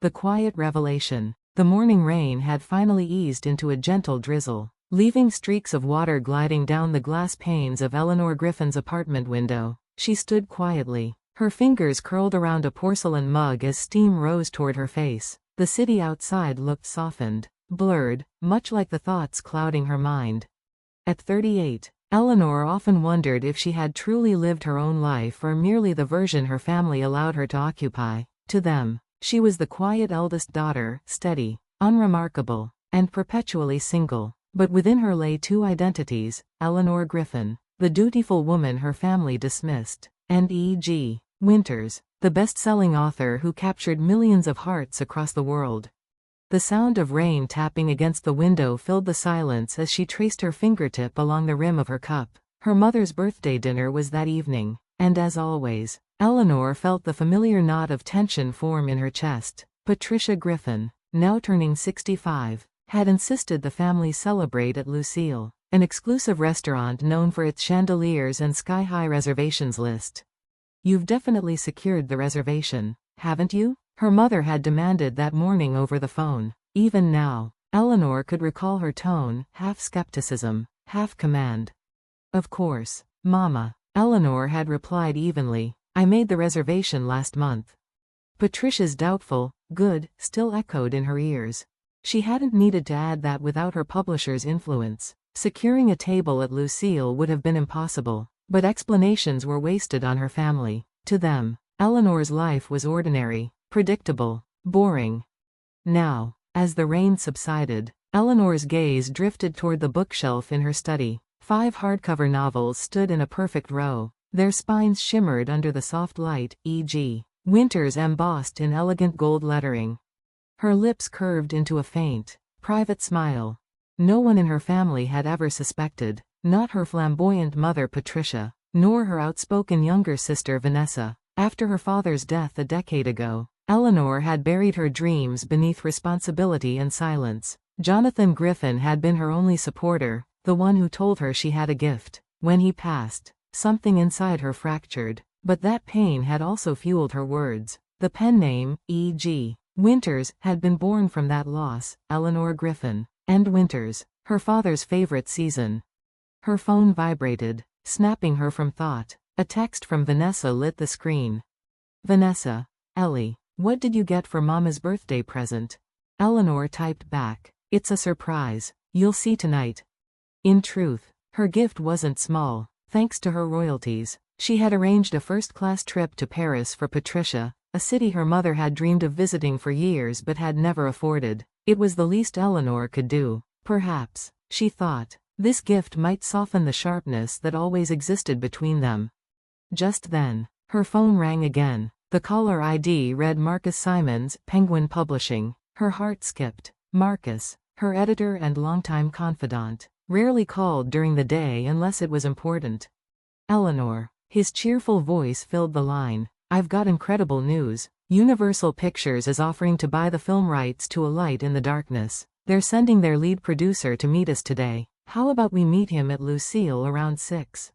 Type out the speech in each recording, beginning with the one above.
The quiet revelation. The morning rain had finally eased into a gentle drizzle, leaving streaks of water gliding down the glass panes of Eleanor Griffin's apartment window. She stood quietly, her fingers curled around a porcelain mug as steam rose toward her face. The city outside looked softened, blurred, much like the thoughts clouding her mind. At 38, Eleanor often wondered if she had truly lived her own life or merely the version her family allowed her to occupy. To them, she was the quiet eldest daughter, steady, unremarkable, and perpetually single. But within her lay two identities: Eleanor Griffin, the dutiful woman her family dismissed, and E.G. Winters, the best-selling author who captured millions of hearts across the world. The sound of rain tapping against the window filled the silence as she traced her fingertip along the rim of her cup. Her mother's birthday dinner was that evening, and as always, Eleanor felt the familiar knot of tension form in her chest. Patricia Griffin, now turning 65, had insisted the family celebrate at Lucille, an exclusive restaurant known for its chandeliers and sky-high reservations list. "You've definitely secured the reservation, haven't you?" her mother had demanded that morning over the phone. Even now, Eleanor could recall her tone, half skepticism, half command. "Of course, Mama," Eleanor had replied evenly. "I made the reservation last month." Patricia's doubtful, "good," still echoed in her ears. She hadn't needed to add that without her publisher's influence. Securing a table at Lucille would have been impossible, but explanations were wasted on her family. To them, Eleanor's life was ordinary, predictable, boring. Now, as the rain subsided, Eleanor's gaze drifted toward the bookshelf in her study. 5 hardcover novels stood in a perfect row. Their spines shimmered under the soft light, E.g. Winters embossed in elegant gold lettering. Her lips curved into a faint, private smile. No one in her family had ever suspected, not her flamboyant mother Patricia, nor her outspoken younger sister Vanessa. After her father's death a decade ago, Eleanor had buried her dreams beneath responsibility and silence. Jonathan Griffin had been her only supporter, the one who told her she had a gift. When he passed, something inside her fractured, but that pain had also fueled her words. The pen name, E.G. Winters, had been born from that loss. Eleanor Griffin, and Winters, her father's favorite season. Her phone vibrated, snapping her from thought. A text from Vanessa lit the screen. "Vanessa, Ellie, what did you get for Mama's birthday present?" Eleanor typed back, "It's a surprise. You'll see tonight." In truth, her gift wasn't small. Thanks to her royalties, she had arranged a first-class trip to Paris for Patricia, a city her mother had dreamed of visiting for years but had never afforded. It was the least Eleanor could do. Perhaps, she thought, this gift might soften the sharpness that always existed between them. Just then, her phone rang again. The caller ID read Marcus Simons, Penguin Publishing. Her heart skipped. Marcus, her editor and longtime confidant, rarely called during the day unless it was important. "Eleanor." His cheerful voice filled the line. "I've got incredible news. Universal Pictures is offering to buy the film rights to A Light in the Darkness. They're sending their lead producer to meet us today. How about we meet him at Lucille around 6?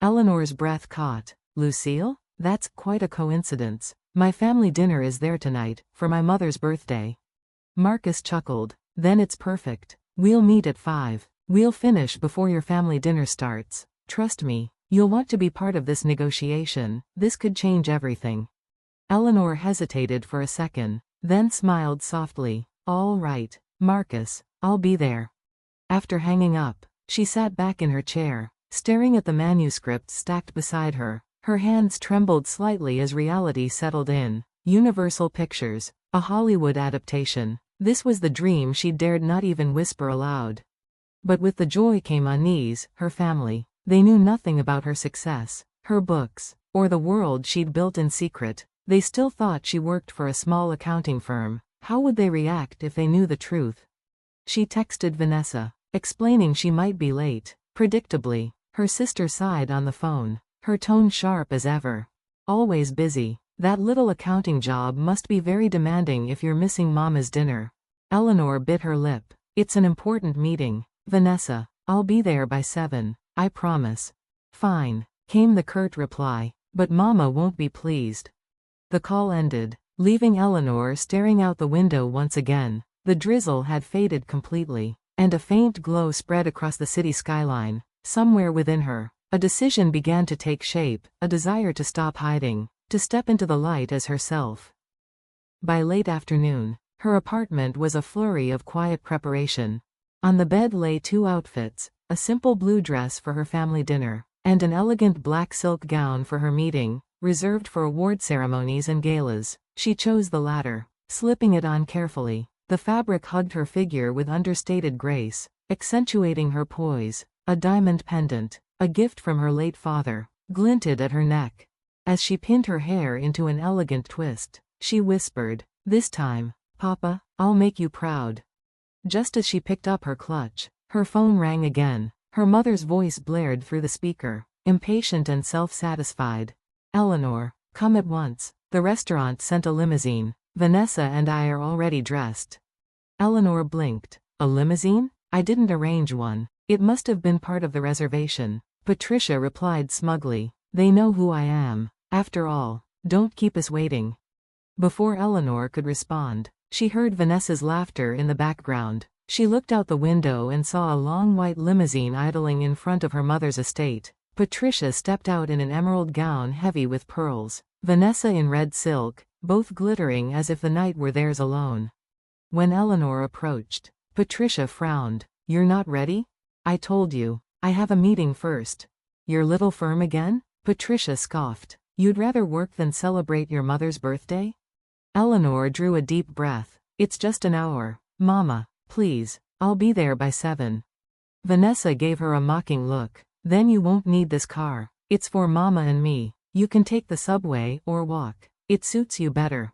Eleanor's breath caught. "Lucille? That's quite a coincidence. My family dinner is there tonight, for my mother's birthday." Marcus chuckled. "Then it's perfect. We'll meet at 5. We'll finish before your family dinner starts. Trust me, you'll want to be part of this negotiation. This could change everything." Eleanor hesitated for a second, then smiled softly. "All right, Marcus, I'll be there." After hanging up, she sat back in her chair, staring at the manuscript stacked beside her. Her hands trembled slightly as reality settled in. Universal Pictures, a Hollywood adaptation. This was the dream she dared not even whisper aloud. But with the joy came unease. Her family. They knew nothing about her success, her books, or the world she'd built in secret. They still thought she worked for a small accounting firm. How would they react if they knew the truth? She texted Vanessa, explaining she might be late. Predictably, her sister sighed on the phone, her tone sharp as ever. "Always busy. That little accounting job must be very demanding if you're missing Mama's dinner." Eleanor bit her lip. "It's an important meeting, Vanessa. I'll be there by 7, I promise." "Fine," came the curt reply, "but Mama won't be pleased." The call ended. leaving Eleanor staring out the window once again. The drizzle had faded completely, and a faint glow spread across the city skyline. Somewhere within her, a decision began to take shape, a desire to stop hiding, to step into the light as herself. By late afternoon, her apartment was a flurry of quiet preparation. On the bed lay 2 outfits, a simple blue dress for her family dinner, and an elegant black silk gown for her meeting, reserved for award ceremonies and galas. She chose the latter, slipping it on carefully. The fabric hugged her figure with understated grace, accentuating her poise. A diamond pendant, a gift from her late father, glinted at her neck. As she pinned her hair into an elegant twist, she whispered, "This time, Papa, I'll make you proud." Just as she picked up her clutch, her phone rang again. Her mother's voice blared through the speaker, impatient and self-satisfied. "Eleanor, come at once. The restaurant sent a limousine. Vanessa and I are already dressed." Eleanor blinked. "A limousine? I didn't arrange one. It must have been part of the reservation." Patricia replied smugly, "They know who I am. After all, don't keep us waiting." Before Eleanor could respond, she heard Vanessa's laughter in the background. She looked out the window and saw a long white limousine idling in front of her mother's estate. Patricia stepped out in an emerald gown heavy with pearls, Vanessa in red silk, both glittering as if the night were theirs alone. When Eleanor approached, Patricia frowned. "You're not ready? I told you. I have a meeting first." "Your little firm again?" Patricia scoffed. "You'd rather work than celebrate your mother's birthday?" Eleanor drew a deep breath. "It's just an hour. Mama, please. I'll be there by 7. Vanessa gave her a mocking look. "Then you won't need this car. It's for Mama and me. You can take the subway or walk. It suits you better."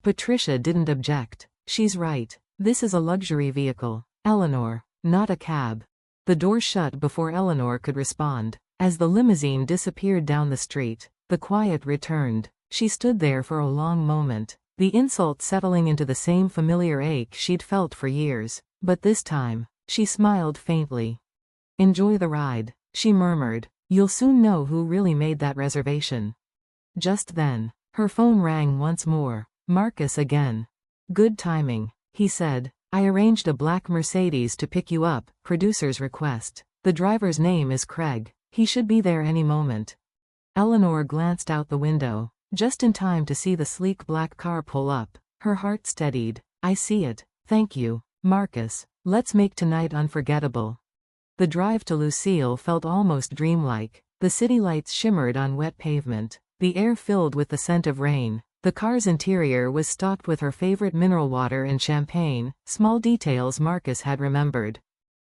Patricia didn't object. "She's right. This is a luxury vehicle, Eleanor, not a cab." The door shut before Eleanor could respond. As the limousine disappeared down the street, the quiet returned. She stood there for a long moment, the insult settling into the same familiar ache she'd felt for years. But this time, she smiled faintly. "Enjoy the ride," she murmured. "You'll soon know who really made that reservation." Just then, her phone rang once more. Marcus again. "Good timing," he said. "I arranged a black Mercedes to pick you up, producer's request. The driver's name is Craig. He should be there any moment." Eleanor glanced out the window, just in time to see the sleek black car pull up. Her heart steadied. "I see it. Thank you, Marcus. Let's make tonight unforgettable." The drive to Lucille felt almost dreamlike. The city lights shimmered on wet pavement, the air filled with the scent of rain. The car's interior was stocked with her favorite mineral water and champagne, small details Marcus had remembered.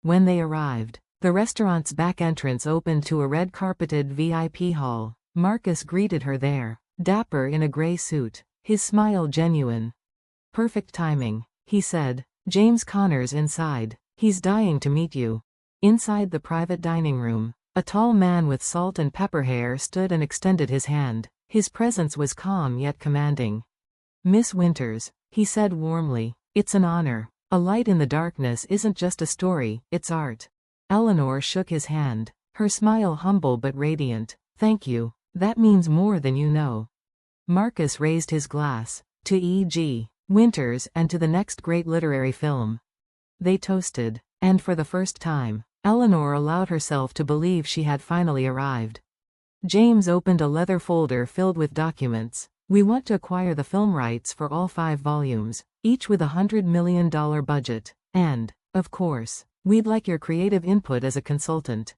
When they arrived, the restaurant's back entrance opened to a red-carpeted VIP hall. Marcus greeted her there, dapper in a gray suit, his smile genuine. "Perfect timing," he said. "James Connor's inside. He's dying to meet you." Inside the private dining room, a tall man with salt and pepper hair stood and extended his hand. His presence was calm yet commanding. "Miss Winters," he said warmly, "it's an honor. A light in the darkness isn't just a story, it's art." Eleanor shook his hand, her smile humble but radiant. "Thank you. That means more than you know." Marcus raised his glass. "To E.G. Winters and to the next great literary film." They toasted, and for the first time, Eleanor allowed herself to believe she had finally arrived. James opened a leather folder filled with documents. "We want to acquire the film rights for all 5 volumes, each with $100 million budget. And, of course, we'd like your creative input as a consultant."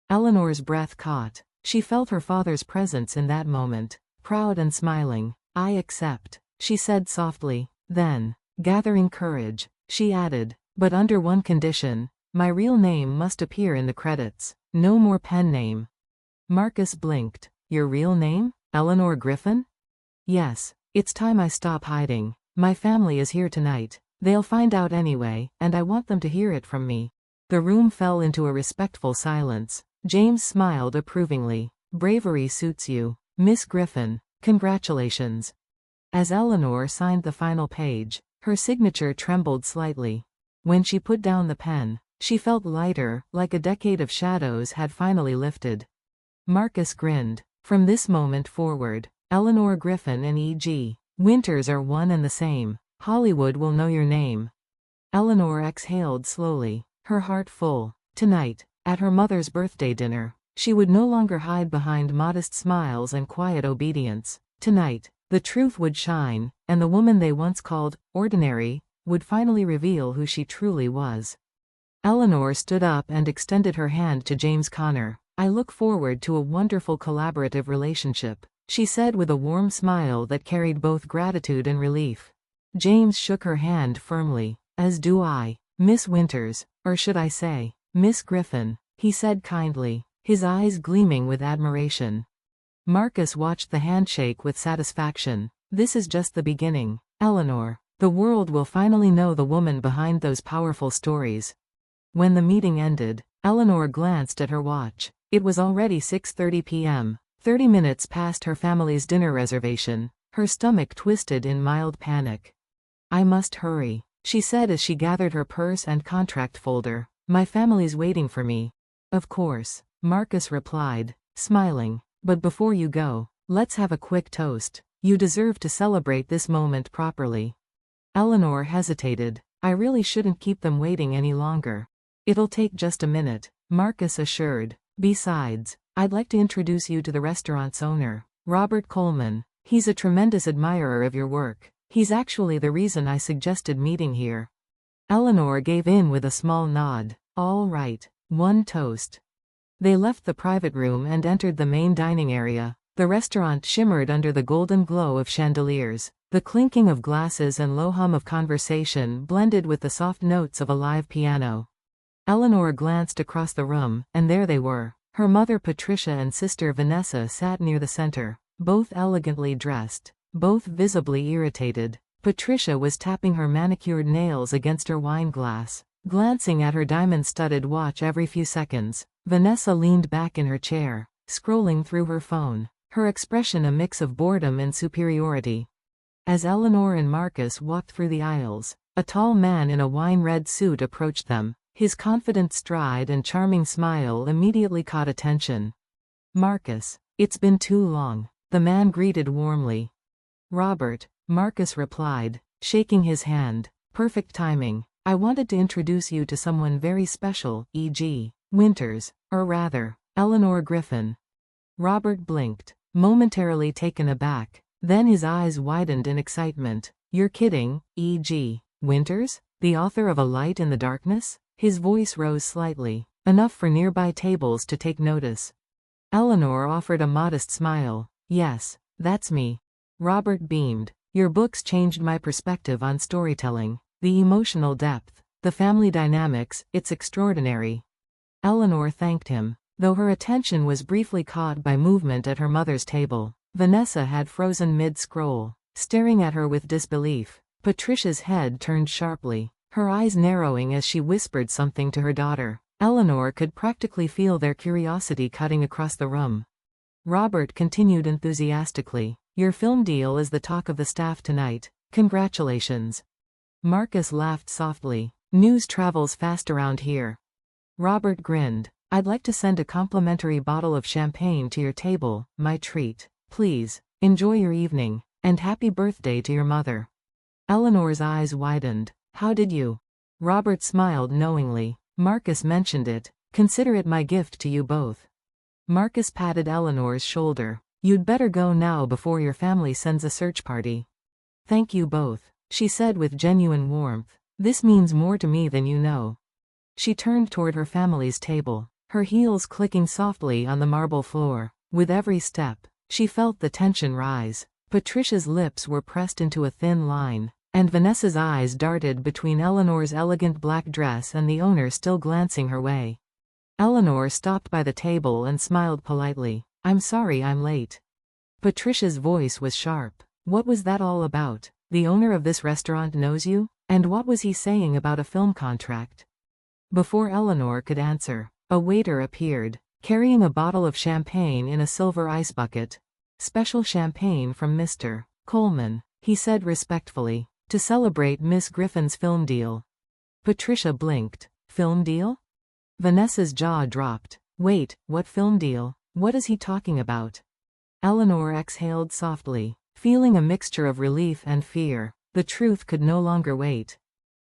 Eleanor's breath caught. She felt her father's presence in that moment, proud and smiling. "I accept," she said softly. Then, gathering courage, she added, "But under one condition. My real name must appear in the credits. No more pen name." Marcus blinked. "Your real name? Eleanor Griffin?" "Yes. It's time I stop hiding. My family is here tonight. They'll find out anyway, and I want them to hear it from me." The room fell into a respectful silence. James smiled approvingly. "Bravery suits you, Miss Griffin. Congratulations." As Eleanor signed the final page, her signature trembled slightly. When she put down the pen, she felt lighter, like a decade of shadows had finally lifted. Marcus grinned. From this moment forward, Eleanor Griffin and E.G. Winters are one and the same. Hollywood will know your name. Eleanor exhaled slowly, her heart full. Tonight, at her mother's birthday dinner, she would no longer hide behind modest smiles and quiet obedience. Tonight, the truth would shine, and the woman they once called ordinary would finally reveal who she truly was. Eleanor stood up and extended her hand to James Connor. I look forward to a wonderful collaborative relationship, she said with a warm smile that carried both gratitude and relief. James shook her hand firmly. As do I, Miss Winters, or should I say, Miss Griffin, he said kindly, his eyes gleaming with admiration. Marcus watched the handshake with satisfaction. This is just the beginning, Eleanor. The world will finally know the woman behind those powerful stories. When the meeting ended, Eleanor glanced at her watch. It was already 6:30 p.m., 30 minutes past her family's dinner reservation. Her stomach twisted in mild panic. I must hurry, she said as she gathered her purse and contract folder. My family's waiting for me. Of course, Marcus replied, smiling. But before you go, let's have a quick toast. You deserve to celebrate this moment properly. Eleanor hesitated. I really shouldn't keep them waiting any longer. It'll take just a minute, Marcus assured. Besides, I'd like to introduce you to the restaurant's owner, Robert Coleman. He's a tremendous admirer of your work. He's actually the reason I suggested meeting here. Eleanor gave in with a small nod. All right, one toast. They left the private room and entered the main dining area. The restaurant shimmered under the golden glow of chandeliers. The clinking of glasses and low hum of conversation blended with the soft notes of a live piano. Eleanor glanced across the room, and there they were. Her mother Patricia and sister Vanessa sat near the center, both elegantly dressed, both visibly irritated. Patricia was tapping her manicured nails against her wine glass, glancing at her diamond-studded watch every few seconds. Vanessa leaned back in her chair, scrolling through her phone, her expression a mix of boredom and superiority. As Eleanor and Marcus walked through the aisles, a tall man in a wine-red suit approached them. His confident stride and charming smile immediately caught attention. Marcus, it's been too long, the man greeted warmly. Robert, Marcus replied, shaking his hand. Perfect timing. I wanted to introduce you to someone very special, e.g., Winters, or rather, Eleanor Griffin. Robert blinked, momentarily taken aback, then his eyes widened in excitement. You're kidding, e.g., Winters? The author of A Light in the Darkness? His voice rose slightly, enough for nearby tables to take notice. Eleanor offered a modest smile. Yes, that's me. Robert beamed. Your books changed my perspective on storytelling. The emotional depth, the family dynamics, it's extraordinary. Eleanor thanked him, though her attention was briefly caught by movement at her mother's table. Vanessa had frozen mid-scroll, staring at her with disbelief. Patricia's head turned sharply, her eyes narrowing as she whispered something to her daughter. Eleanor could practically feel their curiosity cutting across the room. Robert continued enthusiastically. Your film deal is the talk of the staff tonight. Congratulations. Marcus laughed softly. News travels fast around here. Robert grinned. I'd like to send a complimentary bottle of champagne to your table, my treat. Please, enjoy your evening, and happy birthday to your mother. Eleanor's eyes widened. How did you? Robert smiled knowingly. Marcus mentioned it. Consider it my gift to you both. Marcus patted Eleanor's shoulder. You'd better go now before your family sends a search party. Thank you both, she said with genuine warmth. This means more to me than you know. She turned toward her family's table, her heels clicking softly on the marble floor. With every step, she felt the tension rise. Patricia's lips were pressed into a thin line, and Vanessa's eyes darted between Eleanor's elegant black dress and the owner still glancing her way. Eleanor stopped by the table and smiled politely. I'm sorry I'm late. Patricia's voice was sharp. What was that all about? The owner of this restaurant knows you? And what was he saying about a film contract? Before Eleanor could answer, a waiter appeared, carrying a bottle of champagne in a silver ice bucket. Special champagne from Mr. Coleman, he said respectfully, to celebrate Miss Griffin's film deal. Patricia blinked. Film deal? Vanessa's jaw dropped. Wait, what film deal? What is he talking about? Eleanor exhaled softly. Feeling a mixture of relief and fear, the truth could no longer wait.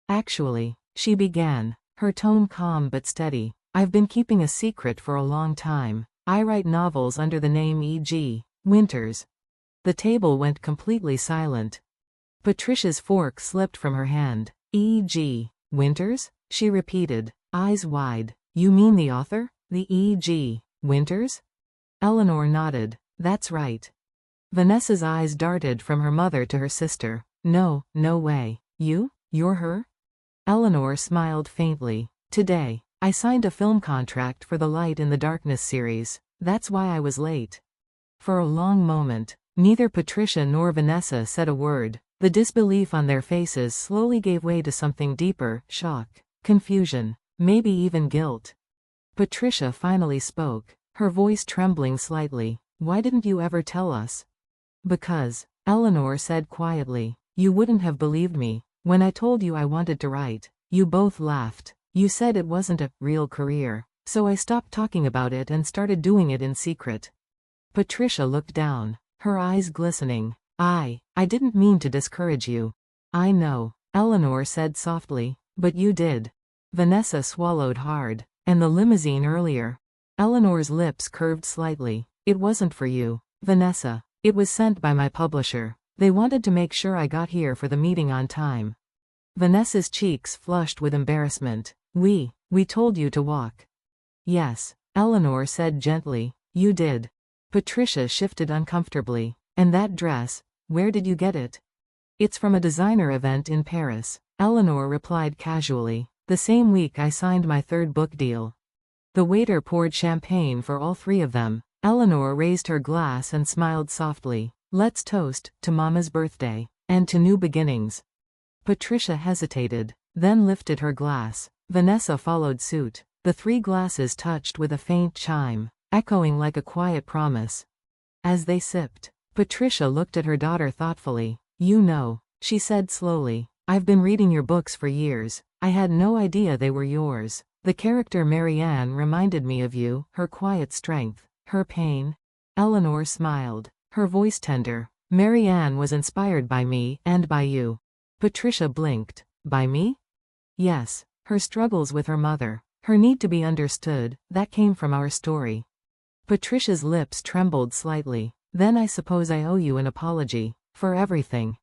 Actually, she began, her tone calm but steady, I've been keeping a secret for a long time. I write novels under the name E.G. Winters. The table went completely silent. Patricia's fork slipped from her hand. E.G. Winters? She repeated, eyes wide. You mean the author? The E.G. Winters? Eleanor nodded. That's right. Vanessa's eyes darted from her mother to her sister. No, no way. You're her? Eleanor smiled faintly. Today, I signed a film contract for the Light in the Darkness series. That's why I was late. For a long moment, neither Patricia nor Vanessa said a word. The disbelief on their faces slowly gave way to something deeper, shock, confusion, maybe even guilt. Patricia finally spoke, her voice trembling slightly. Why didn't you ever tell us? Because, Eleanor said quietly, you wouldn't have believed me. When I told you I wanted to write, you both laughed. You said it wasn't a real career, so I stopped talking about it and started doing it in secret. Patricia looked down, her eyes glistening. I didn't mean to discourage you. I know, Eleanor said softly, but you did. Vanessa swallowed hard. And the limousine earlier. Eleanor's lips curved slightly. It wasn't for you, Vanessa. It was sent by my publisher. They wanted to make sure I got here for the meeting on time. Vanessa's cheeks flushed with embarrassment. We told you to walk. Yes, Eleanor said gently. You did. Patricia shifted uncomfortably. And that dress, where did you get it? It's from a designer event in Paris, Eleanor replied casually. The same week I signed my third book deal. The waiter poured champagne for all three of them. Eleanor raised her glass and smiled softly. Let's toast to Mama's birthday, and to new beginnings. Patricia hesitated, then lifted her glass. Vanessa followed suit. The three glasses touched with a faint chime, echoing like a quiet promise. As they sipped, Patricia looked at her daughter thoughtfully. You know, she said slowly, I've been reading your books for years. I had no idea they were yours. The character Marianne reminded me of you, her quiet strength, her pain. Eleanor smiled, her voice tender. Marianne was inspired by me and by you. Patricia blinked. By me? Yes, her struggles with her mother, her need to be understood, that came from our story. Patricia's lips trembled slightly. Then I suppose I owe you an apology, for everything.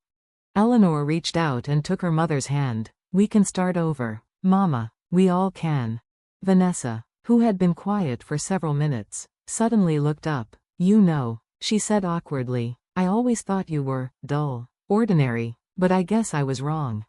Eleanor reached out and took her mother's hand. We can start over, Mama, we all can. Vanessa, who had been quiet for several minutes, suddenly looked up. You know, she said awkwardly, I always thought you were dull, ordinary, but I guess I was wrong.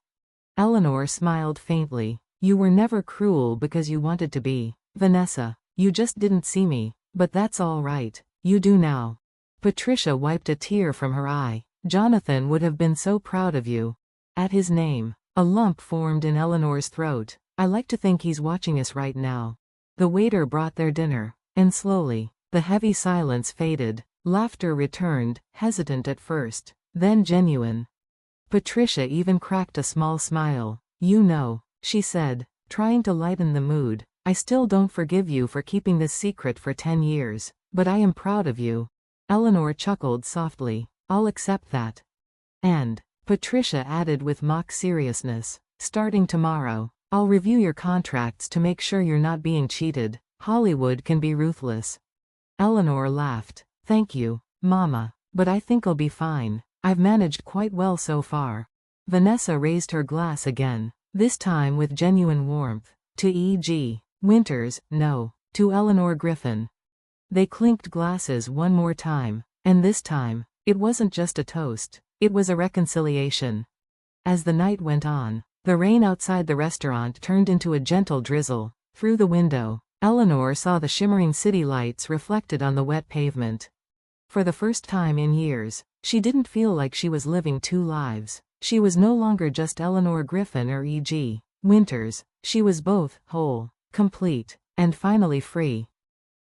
Eleanor smiled faintly. You were never cruel because you wanted to be, Vanessa. You just didn't see me, but that's all right. You do now. Patricia wiped a tear from her eye. Jonathan would have been so proud of you. At his name, a lump formed in Eleanor's throat. I like to think he's watching us right now. The waiter brought their dinner, and slowly, the heavy silence faded. Laughter returned, hesitant at first, then genuine. Patricia even cracked a small smile. You know, she said, trying to lighten the mood, I still don't forgive you for keeping this secret for 10 years, but I am proud of you. Eleanor chuckled softly. I'll accept that. And, Patricia added with mock seriousness, starting tomorrow, I'll review your contracts to make sure you're not being cheated. Hollywood can be ruthless. Eleanor laughed. Thank you, Mama, but I think I'll be fine. I've managed quite well so far. Vanessa raised her glass again, this time with genuine warmth. To E.G. Winters, no. To Eleanor Griffin. They clinked glasses one more time, and this time, it wasn't just a toast, it was a reconciliation. As the night went on, the rain outside the restaurant turned into a gentle drizzle. Through the window, Eleanor saw the shimmering city lights reflected on the wet pavement. For the first time in years, she didn't feel like she was living two lives. She was no longer just Eleanor Griffin or E.G. Winters. She was both, whole, complete, and finally free.